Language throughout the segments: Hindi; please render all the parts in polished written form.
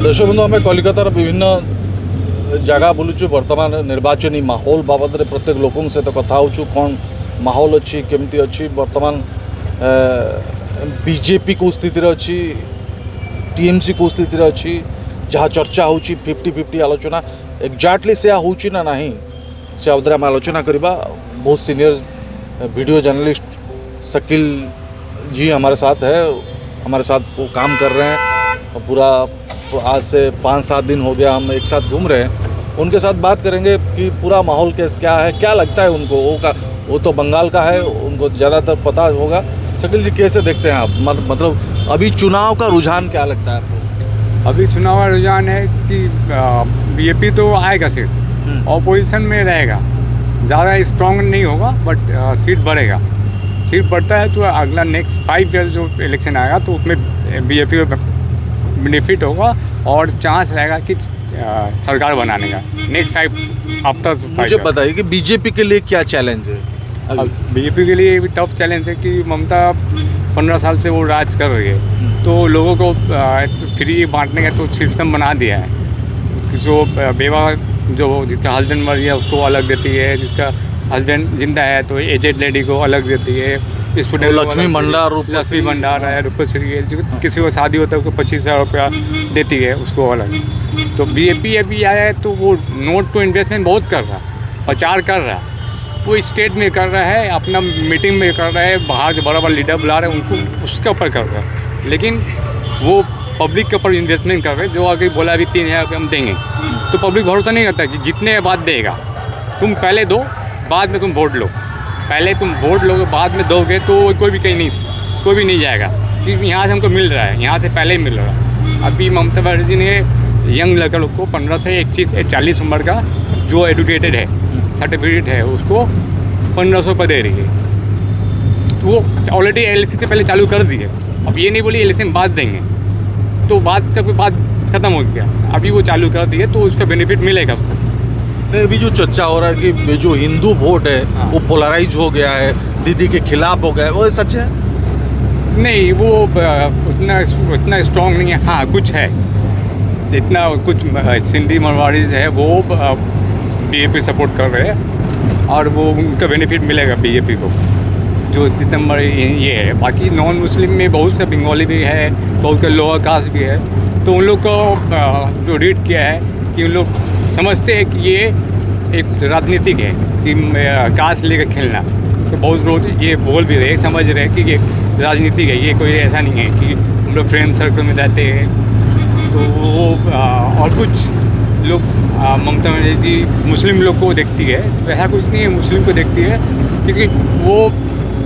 दर्शक बंधु आम कलिकतार विभिन्न जगह बुलूचु वर्तमान निर्वाचन माहौल बाबद प्रत्येक लोक सहित कथा होचु कौन माहौल अच्छी केमती अच्छी वर्तमान बीजेपी को स्थिति अच्छी टीएमसी को स्थिति अच्छी जहाँ चर्चा होची 50-50 आलोचना एक्जाक्टली से होची ना नहीं से अवधि आम आलोचना करवा। बहुत सीनियर वीडियो जर्नलिस्ट शकील जी हमारे साथ है, हमारे साथ वो काम कर रहे हैं। पूरा आज से 5-7 दिन हो गया हम एक साथ घूम रहे हैं। उनके साथ बात करेंगे कि पूरा माहौल क्या है, क्या लगता है उनको। वो तो बंगाल का है, उनको ज़्यादातर पता होगा। शकील जी कैसे देखते हैं आप, मतलब अभी चुनाव का रुझान क्या लगता है आपको? अभी चुनाव का रुझान है कि बीजेपी तो आएगा सीट, ऑपोजिशन में रहेगा, ज़्यादा स्ट्रॉन्ग नहीं होगा बट सीट बढ़ेगा। सीट बढ़ता है तो अगला नेक्स्ट 5 ईयर जो इलेक्शन आएगा तो उसमें बीजेपी को बेनिफिट होगा और चांस रहेगा कि सरकार बनाने का नेक्स्ट 5 आफ्टर 5। मुझे बताइए कि बीजेपी के लिए क्या चैलेंज है? अब बीजेपी के लिए भी टफ चैलेंज है कि ममता 15 साल से वो राज कर रही है, तो लोगों को फ्री बांटने का तो सिस्टम बना दिया है। किसी को बेवा जो जिसका हस्बैंड मर गया उसको अलग देती है, जिसका हस्बैंड जिंदा है तो एजेड लेडी को अलग देती है। स्टूडेंट लक्ष्मी भंडार है, रूपश्री है, किसी को शादी होता है उसको 25,000 रुपया देती है उसको अलग। तो बीजेपी अभी आया है तो वो नोट टू इन्वेस्टमेंट बहुत कर रहा है, प्रचार कर रहा है, वो स्टेट में कर रहा है, अपना मीटिंग में कर रहा है, बाहर जो बड़ा बड़ा लीडर बुला रहे हैं उनको उसके ऊपर कर रहा है। लेकिन वो पब्लिक के ऊपर इन्वेस्टमेंट कर रहे हैं। जो आगे बोला अभी 3,000 रुपये हम देंगे, तो पब्लिक भरोसा नहीं करता कि जितने बाद देगा। तुम पहले दो, बाद में तुम वोट लो। पहले तुम वोट लोगे बाद में दोगे तो कोई भी नहीं जाएगा कि यहाँ से हमको मिल रहा है, यहाँ से पहले ही मिल रहा है। अभी ममता बनर्जी ने यंग लड़का लोग को 15 से 40 उम्र का जो एडुकेटेड है, सर्टिफिकेट है, उसको 1500 रुपये दे रही है। तो वो ऑलरेडी एलसी से पहले चालू कर दी है। अब ये नहीं बोली एलसी में बाद देंगे, तो बाद ख़त्म हो गया। अभी वो चालू कर दी है तो उसका बेनिफिट मिलेगा। अभी जो चर्चा हो रहा है कि जो हिंदू वोट है वो पोलराइज हो गया है, दीदी के खिलाफ हो गया है, वो सच है? नहीं, वो उतना स्ट्रॉन्ग नहीं है। हाँ, कुछ है, जितना कुछ सिंधी मरवाड़ीज है वो बीजेपी सपोर्ट कर रहे हैं और वो उनका बेनिफिट मिलेगा बीजेपी को, जो सितंबर ये है। बाकी नॉन मुस्लिम में बहुत से बंगाली भी है, बहुत के लोअर कास्ट भी है। तो उन लोग को जो रीड किया है कि उन लोग समझते हैं कि ये एक राजनीतिक है कि कास्ट लेकर खेलना। तो बहुत लोग ये बोल भी रहे, समझ रहे हैं कि ये राजनीतिक है, ये कोई ऐसा नहीं है कि हम लोग फ्रेंड सर्कल में रहते हैं। तो वो और कुछ लोग ममता बनर्जी मुस्लिम लोग को देखती है, वैसा कुछ नहीं है, मुस्लिम को देखती है। क्योंकि वो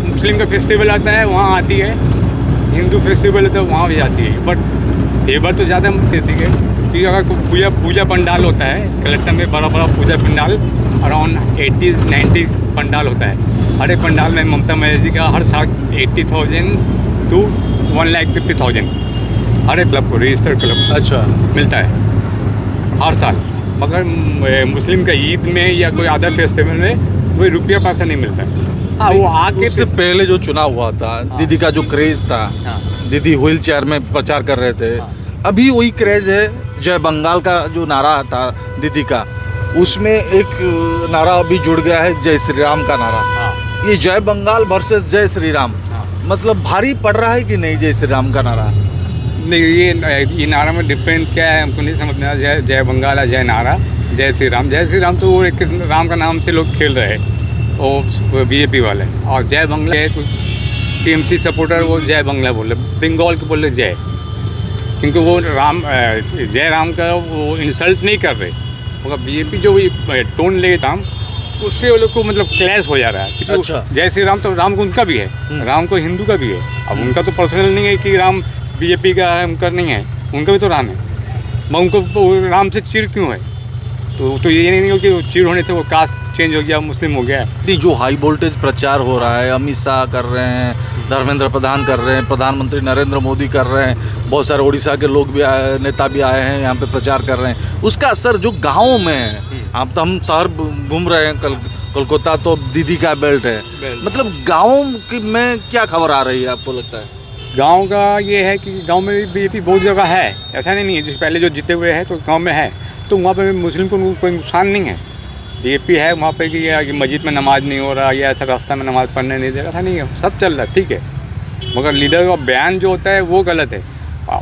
मुस्लिम का फेस्टिवल आता है वहाँ आती है, हिंदू फेस्टिवल है तो वहाँ भी आती है। बट फेवर तो ज़्यादा देती है कि अगर पूजा पंडाल होता है कलेक्टर में, बड़ा पूजा पंडाल अराउंड 80-90 पंडाल होता है। हर एक पंडाल में ममता बनर्जी का हर साल 80,000 to 1,50,000 हर एक क्लब को, रजिस्टर्ड क्लब अच्छा मिलता है हर साल। मगर मुस्लिम का ईद में या कोई अदर फेस्टिवल में कोई रुपया पैसा नहीं मिलता है। हाँ, वो आके उससे पहले जो चुनाव हुआ था, दीदी का जो क्रेज था, दीदी व्हील चेयर में प्रचार कर रहे थे, अभी वही क्रेज है। जय बंगाल का जो नारा था दीदी का, उसमें एक नारा अभी जुड़ गया है, जय श्री राम का नारा। ये जय बंगाल वर्सेस जय श्री राम, मतलब भारी पड़ रहा है कि नहीं जय श्री राम का नारा? नहीं, ये नारा में डिफरेंस क्या है हमको नहीं समझ में आया। जय बंगाल, जय नारा, जय श्री राम। जय श्री राम तो वो एक राम का नाम से लोग खेल रहे हैं, वो बीजेपी वाले। और जय बंगला है तो टीएमसी सपोर्टर वो जय बंगला बोल रहे, बंगाल के बोल रहे जय, क्योंकि वो जय राम का वो इंसल्ट नहीं कर रहे। मगर बीजेपी जो टोन ले राम, उससे वो लोग को मतलब क्लैश हो जा रहा है। अच्छा। जय श्री राम तो राम को उनका भी है, राम को हिंदू का भी है। अब उनका तो पर्सनल नहीं है कि राम बीजेपी का है, उनका नहीं है, उनका भी तो राम है। मैं उनको राम से चिढ़ क्यों है? तो ये नहीं हो कि चिढ़ होने से वो कास्ट चेंज हो गया, मुस्लिम हो गया। नहीं, जो हाई वोल्टेज प्रचार हो रहा है, अमित शाह कर रहे हैं, धर्मेंद्र प्रधान कर रहे हैं, प्रधानमंत्री नरेंद्र मोदी कर रहे हैं, बहुत सारे उड़ीसा के लोग भी नेता भी आए हैं यहाँ पे प्रचार कर रहे हैं, उसका असर जो गाँव में है। अब तो हम शहर घूम रहे हैं, कोलकाता तो दीदी का बेल्ट है, मतलब गाँव में क्या खबर आ रही है आपको लगता है? गांव का ये है कि गांव में भी बीजेपी बहुत जगह है, ऐसा नहीं है। जैसे पहले जो जीते हुए हैं तो गांव में है, तो वहाँ पे मुस्लिम को कोई नुकसान नहीं है। बीजेपी है वहाँ पे कि मस्जिद में नमाज़ नहीं हो रहा या ऐसा रास्ता में नमाज़ पढ़ने नहीं दे रहा, ऐसा नहीं है, सब चल रहा है, ठीक है। मगर लीडर का बयान जो होता है वो गलत है।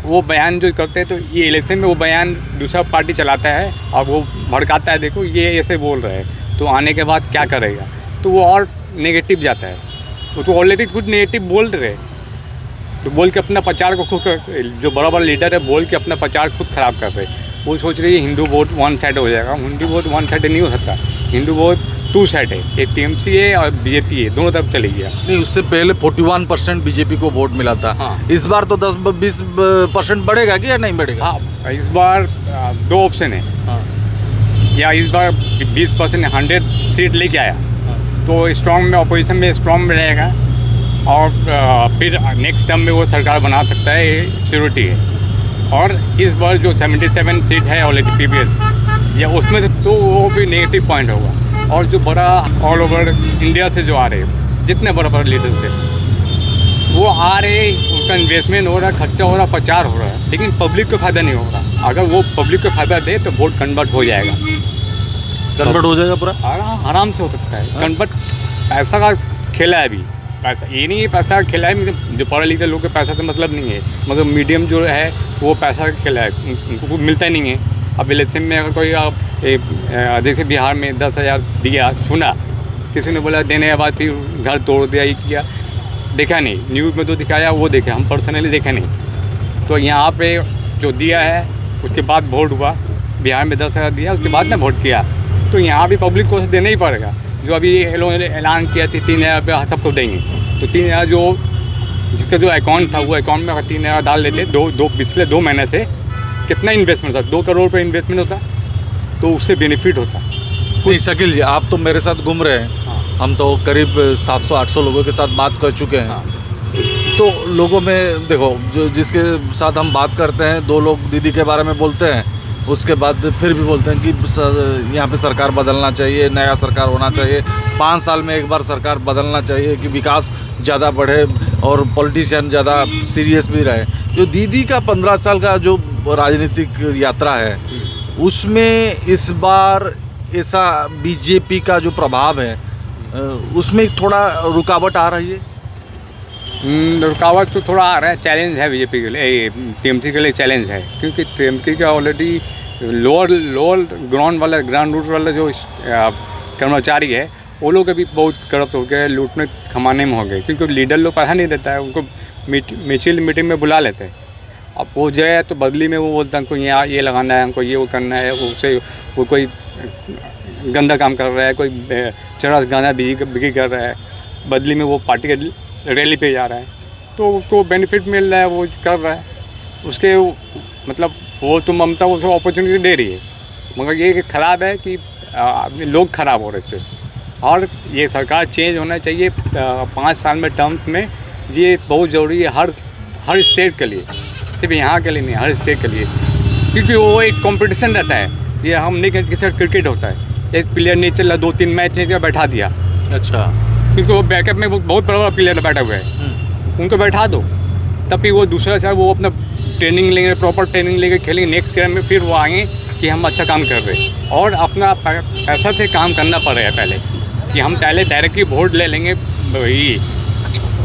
वो बयान जो करते हैं तो ये इलेक्शन में वो बयान दूसरा पार्टी चलाता है और वो भड़काता है, देखो ये ऐसे बोल रहे हैं, तो आने के बाद क्या करेगा, तो वो और नेगेटिव जाता है। वो तो ऑलरेडी कुछ नेगेटिव बोल रहे हैं, तो बोल के अपना प्रचार को खुद, जो बड़ा बड़ा लीडर है बोल के अपना प्रचार खुद ख़राब कर रहे हैं। वो सोच रही है हिंदू वोट वन साइड हो जाएगा। हिंदू वोट वन साइड नहीं हो सकता, हिंदू वोट टू साइड है, एक टीएमसी है और बीजेपी है, दोनों तरफ चली गया। नहीं, उससे पहले 41% बीजेपी को वोट मिला था। हाँ। इस बार तो 10-20% बढ़ेगा कि या नहीं बढ़ेगा? हाँ, इस बार दो ऑप्शन है। हाँ। या इस बार 20% 100 सीट लेके आया तो स्ट्रॉन्ग में, अपोजिशन में स्ट्रॉन्ग में रहेगा और फिर नेक्स्ट टर्म में वो सरकार बना सकता है, ये श्योरिटी है। और इस बार जो 77 सीट है ऑलरेडी प्रीवियस, या उसमें से तो वो भी नेगेटिव पॉइंट होगा। और जो बड़ा ऑल ओवर इंडिया से जो आ रहे हैं, जितने बड़े बड़े लीडर्स हैं वो आ रहे, उनका इन्वेस्टमेंट हो रहा है, खर्चा हो रहा है, प्रचार हो रहा है, लेकिन पब्लिक को फ़ायदा नहीं हो रहा। अगर वो पब्लिक को फ़ायदा दे तो वोट कन्वर्ट हो जाएगा, कन्वर्ट हो जाएगा पूरा, आराम से हो सकता है कन्वर्ट। पैसा का खेला है अभी, पैसा ये नहीं है पैसा का खेला है, मतलब जो पढ़े लिखे लोग के पैसा से मतलब नहीं है, मगर मीडियम जो है वो पैसा का खेला है, उनको मिलता नहीं है। अब इलेक्शन में अगर कोई जैसे बिहार में 10,000 दिया, सुना, किसी ने बोला देने के बाद फिर घर तोड़ दिया, ये किया, देखा नहीं, न्यूज़ में तो दिखाया वो देखे, हम पर्सनली देखे नहीं। तो यहाँ पे जो दिया है उसके बाद वोट हुआ, बिहार में 10,000 दिया, उसके बाद ना वोट किया, तो यहाँ भी पब्लिक को देना ही पड़ेगा। जो अभी ये लोग ऐलान किया थी 3,000 रुपये सबको देंगे, तो 3,000 जो जिसका जो अकाउंट था वो अकाउंट में अगर 3,000 डाल लेते, पिछले 2 महीने से कितना इन्वेस्टमेंट होता, 2 करोड़ रुपये इन्वेस्टमेंट होता, तो उससे बेनिफिट होता। नहीं शकील जी, आप तो मेरे साथ घूम रहे हैं। हाँ। हम तो करीब 700-800 लोगों के साथ बात कर चुके हैं। हाँ। तो लोगों में देखो, जो जिसके साथ हम बात करते हैं, 2 लोग दीदी के बारे में बोलते हैं, उसके बाद फिर भी बोलते हैं कि यहाँ पे सरकार बदलना चाहिए, नया सरकार होना चाहिए, 5 साल में एक बार सरकार बदलना चाहिए कि विकास ज़्यादा बढ़े और पॉलिटिशियन ज़्यादा सीरियस भी रहे। जो दीदी का 15 साल का जो राजनीतिक यात्रा है, उसमें इस बार ऐसा बीजेपी का जो प्रभाव है उसमें थोड़ा रुकावट आ रही है। रुकावट तो थोड़ा आ रहा है, चैलेंज है बीजेपी के लिए, टीएमसी के लिए चैलेंज है, क्योंकि टीएमसी का ऑलरेडी लोअर ग्राउंड रूट वाला जो कर्मचारी है वो लोग अभी बहुत करप्ट हो गए, लूटने खमाने में हो गए, क्योंकि लीडर लोग पैसा नहीं देता है, उनको मीटिंग में बुला लेते हैं। अब वो जो है तो बदली में वो बोलता है हमको यहाँ ये लगाना है, हमको ये वो करना है, उससे वो कोई गंदा काम कर रहा है, कोई चरस गाना बिकी कर रहा है, बदली में वो पार्टी के रैली पे जा रहा है, तो उसको बेनिफिट मिल रहा है, वो कर रहा है, उसके मतलब वो तो ममता उसको अपॉर्चुनिटी दे रही है। मगर ये ख़राब है कि लोग ख़राब हो रहे इससे, और ये सरकार चेंज होना चाहिए 5 साल में, टर्म में, ये बहुत ज़रूरी है हर स्टेट के लिए, सिर्फ यहाँ के लिए नहीं, हर स्टेट के लिए, क्योंकि वो एक कंपटीशन रहता है। ये हम नहीं कहते, किसी क्रिकेट होता है, एक प्लेयर नहीं चल रहा, 2-3 मैच नहीं बैठा दिया, अच्छा, क्योंकि वो बैकअप में बहुत बड़ा प्लेयर बैठा हुआ है, उनको बैठा दो, तब भी वो दूसरा साल वो अपना ट्रेनिंग लेंगे, प्रॉपर ट्रेनिंग लेके खेलेंगे, नेक्स्ट ईयर में फिर वो आएंगे कि हम अच्छा काम कर रहे हैं। और अपना पैसा से काम करना पड़ेगा पहले, कि हम पहले डायरेक्टली वोट ले लेंगे। वही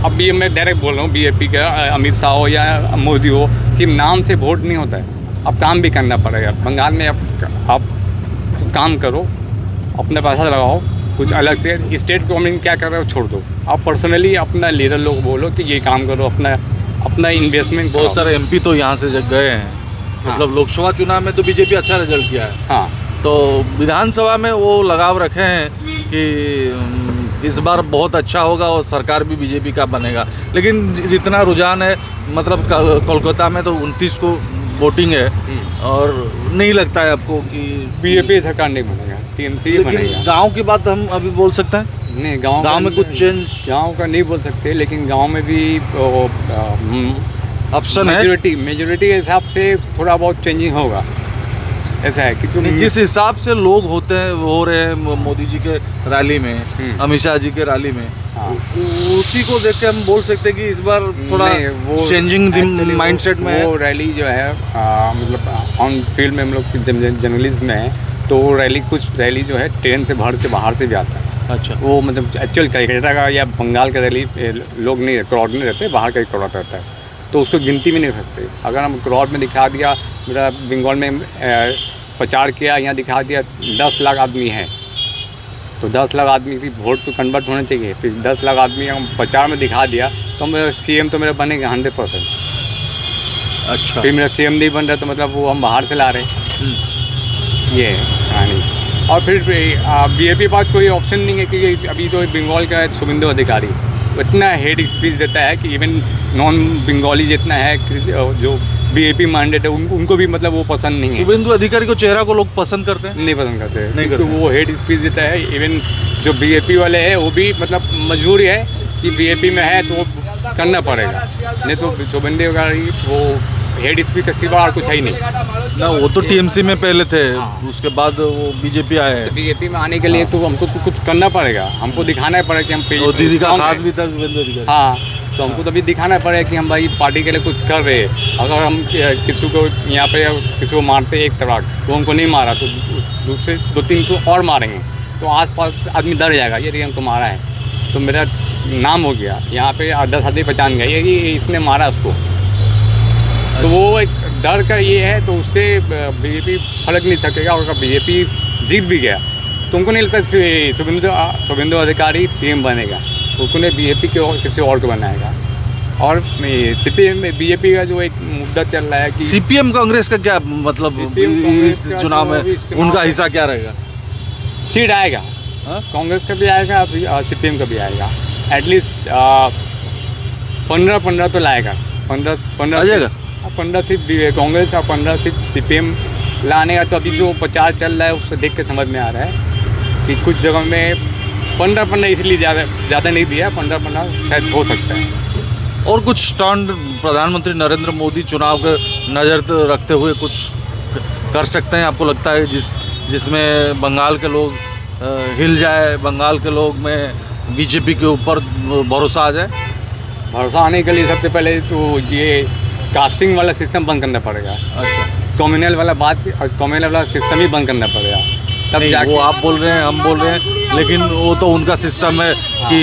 अब ये मैं डायरेक्ट बोल रहा हूँ, बीजेपी का अमित शाह हो या मोदी हो, सिर्फ नाम से वोट नहीं होता है, अब काम भी करना पड़ेगा। बंगाल में आप काम करो, अपना पैसा लगाओ, कुछ अलग से स्टेट गवर्नमेंट क्या कर रहा है छोड़ दो, आप पर्सनली अपना लीडर लोग बोलो कि ये काम करो, अपना इन्वेस्टमेंट। बहुत सारे एमपी तो यहाँ से गए हैं, हाँ। मतलब लोकसभा चुनाव में तो बीजेपी अच्छा रिजल्ट किया है, हाँ, तो विधानसभा में वो लगाव रखे हैं कि इस बार बहुत अच्छा होगा और सरकार भी बीजेपी का बनेगा। लेकिन जितना रुझान है, मतलब कोलकाता में तो 29 को वोटिंग है, और नहीं लगता है आपको कि बीजेपी सरकार नहीं बनेगा, टीएमसी ही बनेगा। गांव की बात हम अभी बोल सकते हैं? नहीं, गांव में कुछ चेंज, गांव का नहीं बोल सकते, लेकिन गांव में भी ऑप्शन है, मेजोरिटी के हिसाब से थोड़ा बहुत चेंजिंग होगा, ऐसा है। क्योंकि जिस हिसाब से लोग होते हैं, हो रहे हैं मोदी जी के रैली में, अमित शाह जी के रैली में, हाँ। उसी को देख के हम बोल सकते हैं कि इस बार थोड़ा नहीं, वो चेंजिंग actually माइंडसेट में है। वो रैली जो है मतलब ऑन फील्ड में हम लोग जर्नलिज्म में है, तो वो रैली कुछ रैली जो है ट्रेन से भर के बाहर से भी आता है। अच्छा, वो मतलब एक्चुअल कलकत्ता का या बंगाल का रैली लोग नहीं, क्राउड नहीं रहते, बाहर का ही क्राउड रहता है, तो उसको गिनती भी नहीं सकते। अगर हम क्राउड में दिखा दिया, मेरा बंगाल में प्रचार किया, यहाँ दिखा दिया 10 लाख आदमी है, तो 10 लाख आदमी की वोट तो कन्वर्ट होने चाहिए। फिर 10 लाख आदमी हम प्रचार में दिखा दिया तो मेरा सीएम तो मेरा बनेगा 100%। अच्छा। फिर मेरा सीएम नहीं बन रहा तो मतलब वो हम बाहर से ला रहे हैं। ये है कहानी। और फिर बीजेपी के पास कोई ऑप्शन नहीं है, क्योंकि अभी तो बंगाल का है शुभेंदु अधिकारी, इतना हेड स्पीच देता है कि इवन नॉन बंगाली जितना है जो बीजेपी माइंडेड है उनको भी मतलब वो पसंद नहीं है। शुभेंदु अधिकारी को चेहरा को लोग पसंद करते हैं? नहीं पसंद करते, नहीं क्योंकि करते। वो हेड स्पीच देता है। इवन जो बीजेपी वाले हैं वो भी मतलब मजबूरी है कि बीजेपी में है तो वो करना पड़ेगा, नहीं तो शुभेंदु अधिकारी वो हेड स्पीच का सिवा और कुछ है ही नहीं ना। वो तो टीएमसी में पहले थे, हाँ। उसके बाद वो बीजेपी आए हैं। तो बीजेपी में आने के लिए तो हमको कुछ करना पड़ेगा, हमको दिखाना पड़ेगा कि हम और दीदी का strong खास हैं। भी था शुभेंदु अधिकारी। हाँ, तो हमको तभी दिखाना पड़ेगा कि हम भाई पार्टी के लिए कुछ कर रहे हैं। अगर हम किसी को यहाँ पे किसी को मारते एक तराक तो हमको नहीं मारा तो दूसरे 2-3 तो और मारेंगे, तो आसपास आदमी डर जाएगा, ये हमको मारा है, तो मेरा नाम हो गया यहाँ पे। 10 आदमी पहचान गए ये इसने मारा उसको, तो वो एक डर का ये है। तो उससे बीजेपी फर्क नहीं सकेगा। और अगर बीजेपी जीत भी गया तो उनको नहीं लगता शुभेंदु अधिकारी सीएम बनेगा, उनको नहीं बीजेपी के और किसी और को बनाएगा। और सीपीएम में बीजेपी का जो एक मुद्दा चल रहा है कि सीपीएम कांग्रेस का क्या मतलब CPM कांग्रेस इस का चुनाव जो में इस चुनाव उनका में- हिस्सा क्या रहेगा? सीट आएगा, हाँ? कांग्रेस का भी आएगा, सीपीएम का भी आएगा। एटलीस्ट 15 तो लाएगा, 15 आ जाएगा? 15 सीट कांग्रेस और 15 सीट सीपीएम लाने का। तो अभी जो प्रचार चल रहा है उससे देख के समझ में आ रहा है कि कुछ जगह में 15 इसलिए ज़्यादा नहीं दिया, 15 शायद हो सकता है। और कुछ स्टैंड प्रधानमंत्री नरेंद्र मोदी चुनाव के नज़र रखते हुए कुछ कर सकते हैं, आपको लगता है, जिसमें बंगाल के लोग हिल जाए, बंगाल के लोग में बीजेपी के ऊपर भरोसा आ जाए? भरोसा आने के लिए सबसे पहले तो ये कास्टिंग वाला सिस्टम बंद करना पड़ेगा, अच्छा, कम्युनल वाला सिस्टम ही बंद करना पड़ेगा, तब नहीं, जाके वो आप बोल रहे हैं, हम बोल रहे हैं, लेकिन वो तो उनका सिस्टम है कि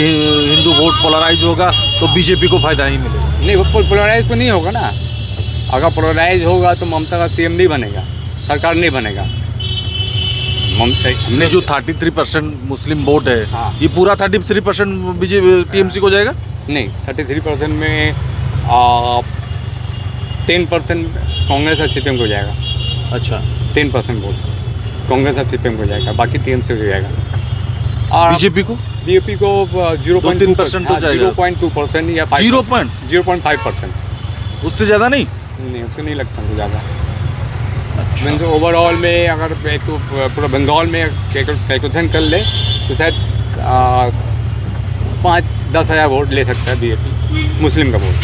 हिंदू वोट पोलराइज होगा तो बीजेपी को फायदा ही मिलेगा। नहीं, वो पोलराइज तो नहीं होगा ना। अगर पोलराइज होगा तो ममता का सीएम नहीं बनेगा, सरकार नहीं बनेगा। ममता हमने जो 33% मुस्लिम वोट है, हाँ। ये पूरा 33% बीजेपी टीएमसी को जाएगा? नहीं, 33% में 10% कांग्रेस और सीपीएम को जाएगा। अच्छा, 10% वोट कांग्रेस और सीपीएम को जाएगा, बाकी टीएमसी को जाएगा। और बीजेपी को बीजेपी को 2-3% तो जाएगा। 0.2% या 0.5%। उससे ज़्यादा नहीं? नहीं, उससे नहीं लगता मुझे ज़्यादा। मीन्स ओवरऑल में अगर एक तो पूरा बंगाल में कैलकुलेशन कर ले तो शायद 5-10 हज़ार वोट ले सकता है बीजेपी, मुस्लिम का वोट।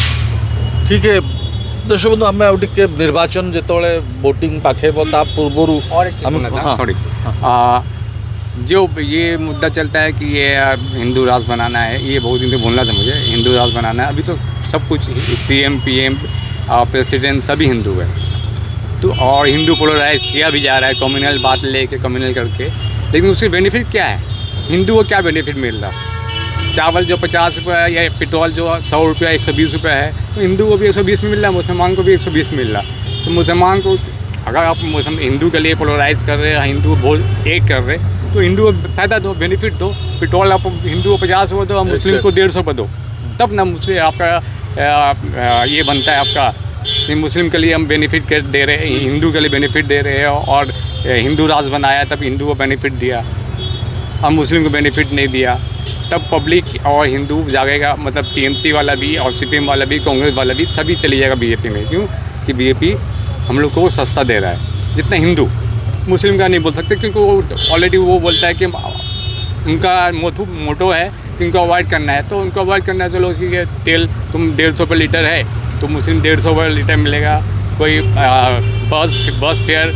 ठीक है दर्शक बंधु, आम आउ टिके निर्वाचन जिते वोटिंग पाखे ता पूर्वर और एक चीज़ बोलना था, सॉरी, जो ये मुद्दा चलता है कि ये हिंदू राष्ट्र बनाना है, ये बहुत दिन से बोलना था मुझे, हिंदू राष्ट्र बनाना है। अभी तो सब कुछ सीएम पीएम प्रेसिडेंट सभी हिंदू है, तो और हिंदू पोलराइज किया भी जा रहा है, कम्युनल बात लेके कम्युनल करके। लेकिन उससे बेनिफिट क्या है? हिंदू को क्या बेनिफिट मिल रहा है? चावल जो 50 रुपये है या पेट्रोल जो 100 रुपया 120 रुपये है, तो हिंदू को भी 120 में मिल रहा है, मुसलमान को भी 120 मिल रहा है। तो मुसलमान को अगर आप हिंदू के लिए पोलराइज कर रहे हैं, हिंदू को बहुत एक कर रहे हैं, तो हिंदू को फायदा दो, बेनिफिट दो। पेट्रोल आप हिंदू को 50 रुपये दो, मुस्लिम को 150 रुपये दो, तब ना मुझसे आपका ये बनता है आपका कि मुस्लिम के लिए हम बेनिफिट दे रहे हैं, हिंदू के लिए बेनिफिट दे रहे हैं, और हिंदू राज बनाया तब हिंदू को बेनिफिट दिया और मुस्लिम को बेनिफिट नहीं दिया, तब पब्लिक और हिंदू जागेगा। मतलब टीएमसी वाला भी और सीपीएम वाला भी, कांग्रेस वाला भी, सभी चली जाएगा बीजेपी में। क्यों कि बीजेपी हम लोग को सस्ता दे रहा है, जितना हिंदू। मुस्लिम का नहीं बोल सकते क्योंकि वो ऑलरेडी वो बोलता है कि उनका मोटो है कि उनको अवॉइड करना है, तो उनको अवॉइड करना है। चलो उसकी तेल तुम 150 रुपये लीटर है तो मुस्लिम 150 रुपये लीटर मिलेगा। कोई बस फेयर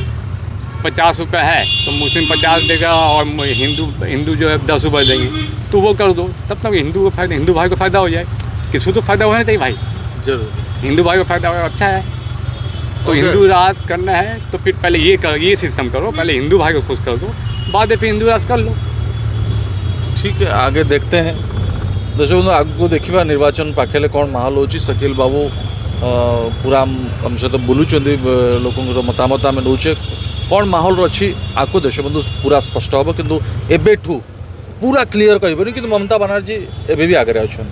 50 रुपये है तो मुस्लिम 50 देगा और हिंदू जो है 10 रुपये देंगे, तो वो कर दो, तब तक हिंदू भाई को फ़ायदा हो जाए। किसी को तो फ़ायदा होना चाहिए भाई, जरूर। हिंदू भाई को फ़ायदा हो अच्छा है। तो Okay. हिंदू राज करना है तो फिर पहले ये सिस्टम करो, पहले हिंदू भाई को खुश कर दो, बाद में फिर हिंदू राज कर लो। ठीक है, आगे देखते हैं। दर्शक बंधु, आगू देखा निर्वाचन पाखे कौन माहौल हो। शकील बाबू पूरा हम सहित बुलूँ लोक मतामत आम नौचे कौन माहौल अच्छी आगू दर्शक बंधु पूरा स्पष्ट हम, किंतु एबेठू पूरा क्लीयर कहबनी कि ममता बानार्जी एबे भी आगे अच्छा।